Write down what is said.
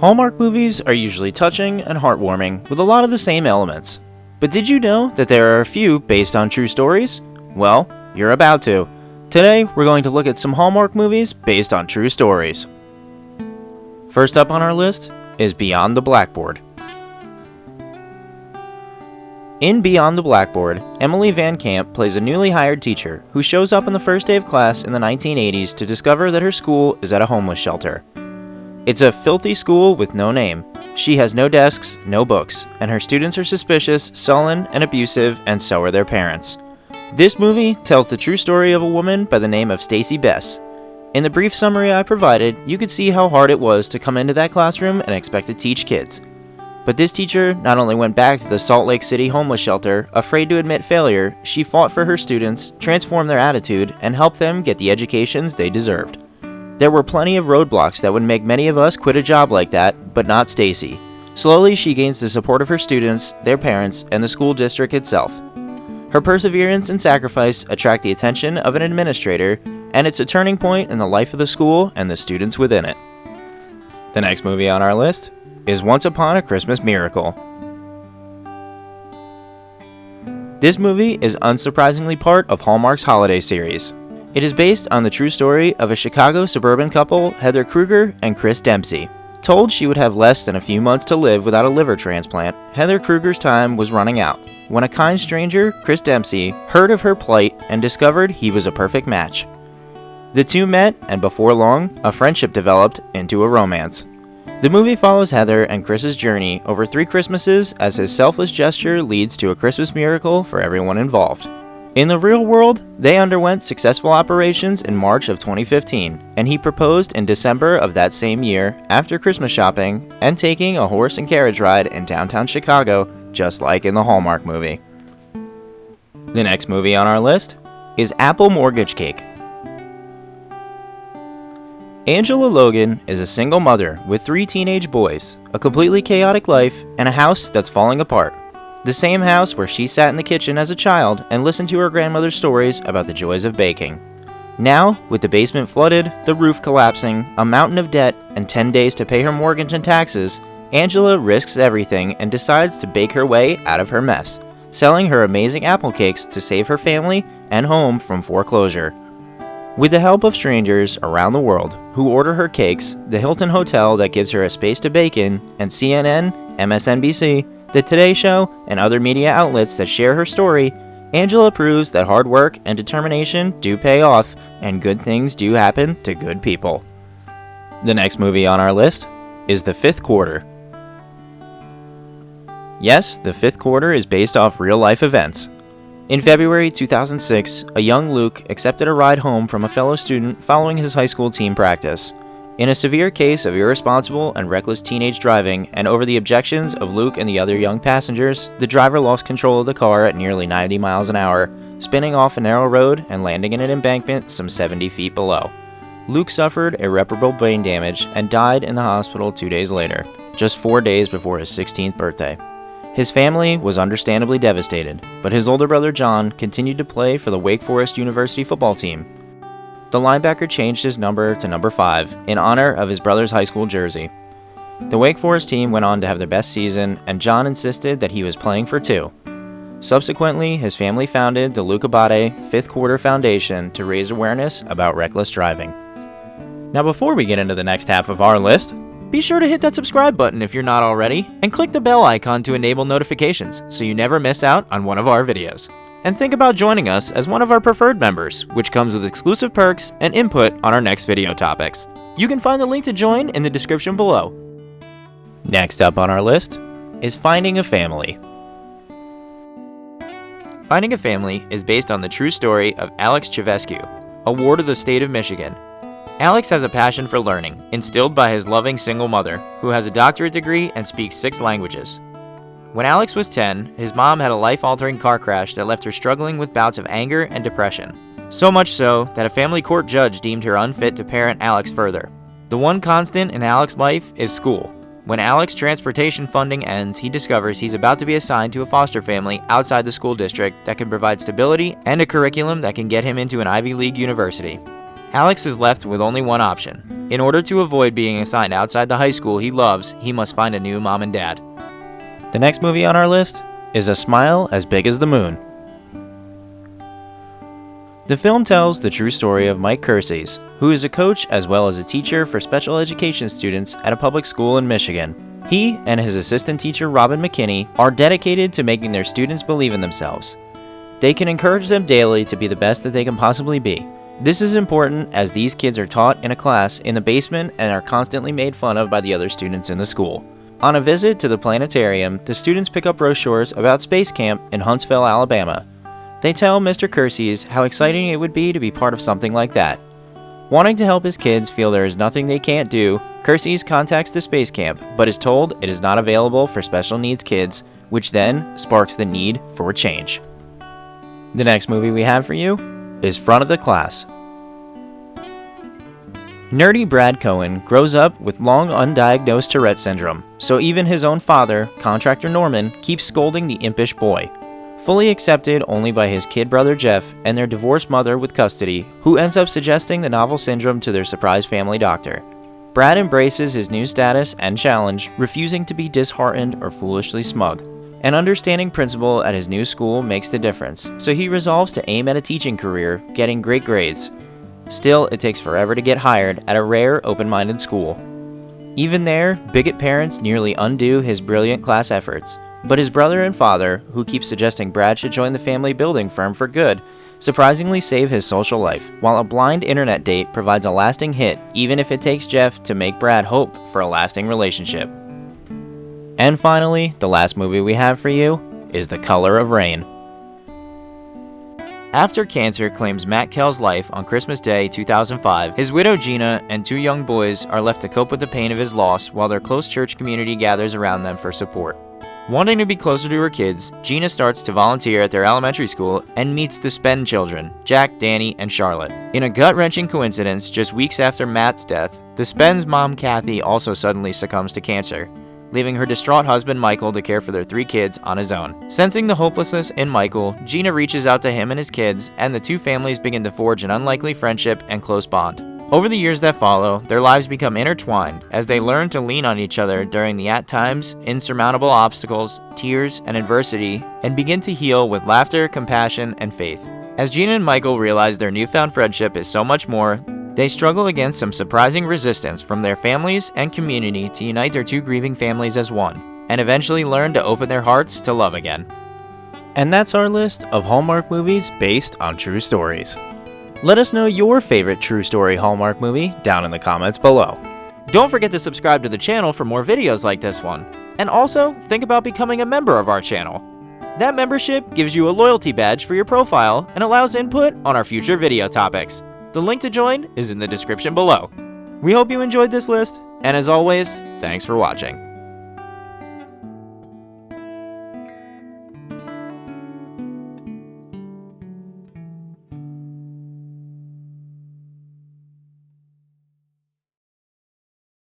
Hallmark movies are usually touching and heartwarming with a lot of the same elements. But did you know that there are a few based on true stories? Well, you're about to. Today, we're going to look at some Hallmark movies based on true stories. First up on our list is Beyond the Blackboard. In Beyond the Blackboard, Emily Van Camp plays a newly hired teacher who shows up on the first day of class in the 1980s to discover that her school is at a homeless shelter. It's a filthy school with no name. She has no desks, no books, and her students are suspicious, sullen, and abusive, and so are their parents. This movie tells the true story of a woman by the name of Stacy Bess. In the brief summary I provided, you could see how hard it was to come into that classroom and expect to teach kids. But this teacher not only went back to the Salt Lake City homeless shelter, afraid to admit failure, she fought for her students, transformed their attitude, and helped them get the educations they deserved. There were plenty of roadblocks that would make many of us quit a job like that, but not Stacy. Slowly, she gains the support of her students, their parents, and the school district itself. Her perseverance and sacrifice attract the attention of an administrator, and it's a turning point in the life of the school and the students within it. The next movie on our list is Once Upon a Christmas Miracle. This movie is unsurprisingly part of Hallmark's holiday series. It is based on the true story of a Chicago suburban couple, Heather Kruger and Chris Dempsey. Told she would have less than a few months to live without a liver transplant, Heather Kruger's time was running out when a kind stranger, Chris Dempsey, heard of her plight and discovered he was a perfect match. The two met, and before long, a friendship developed into a romance. The movie follows Heather and Chris's journey over 3 Christmases as his selfless gesture leads to a Christmas miracle for everyone involved. In the real world, they underwent successful operations in March of 2015, and he proposed in December of that same year after Christmas shopping and taking a horse and carriage ride in downtown Chicago, just like in the Hallmark movie. The next movie on our list is Apple Mortgage Cake. Angela Logan is a single mother with 3 teenage boys, a completely chaotic life, and a house that's falling apart. The same house where she sat in the kitchen as a child and listened to her grandmother's stories about the joys of baking. Now, with the basement flooded, the roof collapsing, a mountain of debt, and 10 days to pay her mortgage and taxes, Angela risks everything and decides to bake her way out of her mess, selling her amazing apple cakes to save her family and home from foreclosure. With the help of strangers around the world who order her cakes, the Hilton Hotel that gives her a space to bake in, and CNN, MSNBC, The Today Show, and other media outlets that share her story, Angela proves that hard work and determination do pay off, and good things do happen to good people. The next movie on our list is The Fifth Quarter. Yes, The Fifth Quarter is based off real-life events. In February 2006, a young Luke accepted a ride home from a fellow student following his high school team practice. In a severe case of irresponsible and reckless teenage driving, and over the objections of Luke and the other young passengers, the driver lost control of the car at nearly 90 miles an hour, spinning off a narrow road and landing in an embankment some 70 feet below. Luke suffered irreparable brain damage and died in the hospital 2 days later, just 4 days before his 16th birthday. His family was understandably devastated, but his older brother John continued to play for the Wake Forest University football team. The linebacker changed his number to number 5 in honor of his brother's high school jersey. The Wake Forest team went on to have their best season, and John insisted that he was playing for 2. Subsequently, his family founded the Luke Abate Fifth Quarter Foundation to raise awareness about reckless driving. Now before we get into the next half of our list, be sure to hit that subscribe button if you're not already, and click the bell icon to enable notifications so you never miss out on one of our videos. And think about joining us as one of our preferred members, which comes with exclusive perks and input on our next video topics. You can find the link to join in the description below. Next up on our list is Finding a Family. Finding a Family is based on the true story of Alex Chevescu, a ward of the state of Michigan. Alex has a passion for learning, instilled by his loving single mother, who has a doctorate degree and speaks 6 languages. When Alex was 10, his mom had a life-altering car crash that left her struggling with bouts of anger and depression. So much so that a family court judge deemed her unfit to parent Alex further. The one constant in Alex's life is school. When Alex's transportation funding ends, he discovers he's about to be assigned to a foster family outside the school district that can provide stability and a curriculum that can get him into an Ivy League university. Alex is left with only one option. In order to avoid being assigned outside the high school he loves, he must find a new mom and dad. The next movie on our list is A Smile as Big as the Moon. The film tells the true story of Mike Kersey's, who is a coach as well as a teacher for special education students at a public school in Michigan. He and his assistant teacher Robin McKinney are dedicated to making their students believe in themselves. They can encourage them daily to be the best that they can possibly be. This is important as these kids are taught in a class in the basement and are constantly made fun of by the other students in the school. On a visit to the planetarium, the students pick up brochures about Space Camp in Huntsville, Alabama. They tell Mr. Kersey's how exciting it would be to be part of something like that. Wanting to help his kids feel there is nothing they can't do, Kersey's contacts the Space Camp, but is told it is not available for special needs kids, which then sparks the need for a change. The next movie we have for you is Front of the Class. Nerdy Brad Cohen grows up with long undiagnosed Tourette syndrome, so even his own father, contractor Norman, keeps scolding the impish boy. Fully accepted only by his kid brother Jeff and their divorced mother with custody, who ends up suggesting the novel syndrome to their surprise family doctor. Brad embraces his new status and challenge, refusing to be disheartened or foolishly smug. An understanding principal at his new school makes the difference, so he resolves to aim at a teaching career, getting great grades. Still, it takes forever to get hired at a rare, open-minded school. Even there, bigot parents nearly undo his brilliant class efforts. But his brother and father, who keep suggesting Brad should join the family building firm for good, surprisingly save his social life, while a blind internet date provides a lasting hit, even if it takes Jeff to make Brad hope for a lasting relationship. And finally, the last movie we have for you is The Color of Rain. After cancer claims Matt Kell's life on Christmas Day 2005, his widow Gina and two young boys are left to cope with the pain of his loss while their close church community gathers around them for support. Wanting to be closer to her kids, Gina starts to volunteer at their elementary school and meets the Spen children, Jack, Danny, and Charlotte. In a gut-wrenching coincidence, just weeks after Matt's death, the Spen's mom, Kathy, also suddenly succumbs to cancer, leaving her distraught husband, Michael, to care for their 3 kids on his own. Sensing the hopelessness in Michael, Gina reaches out to him and his kids, and the two families begin to forge an unlikely friendship and close bond. Over the years that follow, their lives become intertwined as they learn to lean on each other during the at times insurmountable obstacles, tears, and adversity, and begin to heal with laughter, compassion, and faith. As Gina and Michael realize their newfound friendship is so much more, they struggle against some surprising resistance from their families and community to unite their two grieving families as one, and eventually learn to open their hearts to love again. And that's our list of Hallmark movies based on true stories. Let us know your favorite true story Hallmark movie down in the comments below. Don't forget to subscribe to the channel for more videos like this one. And also, think about becoming a member of our channel. That membership gives you a loyalty badge for your profile and allows input on our future video topics. The link to join is in the description below. We hope you enjoyed this list, and as always, thanks for watching.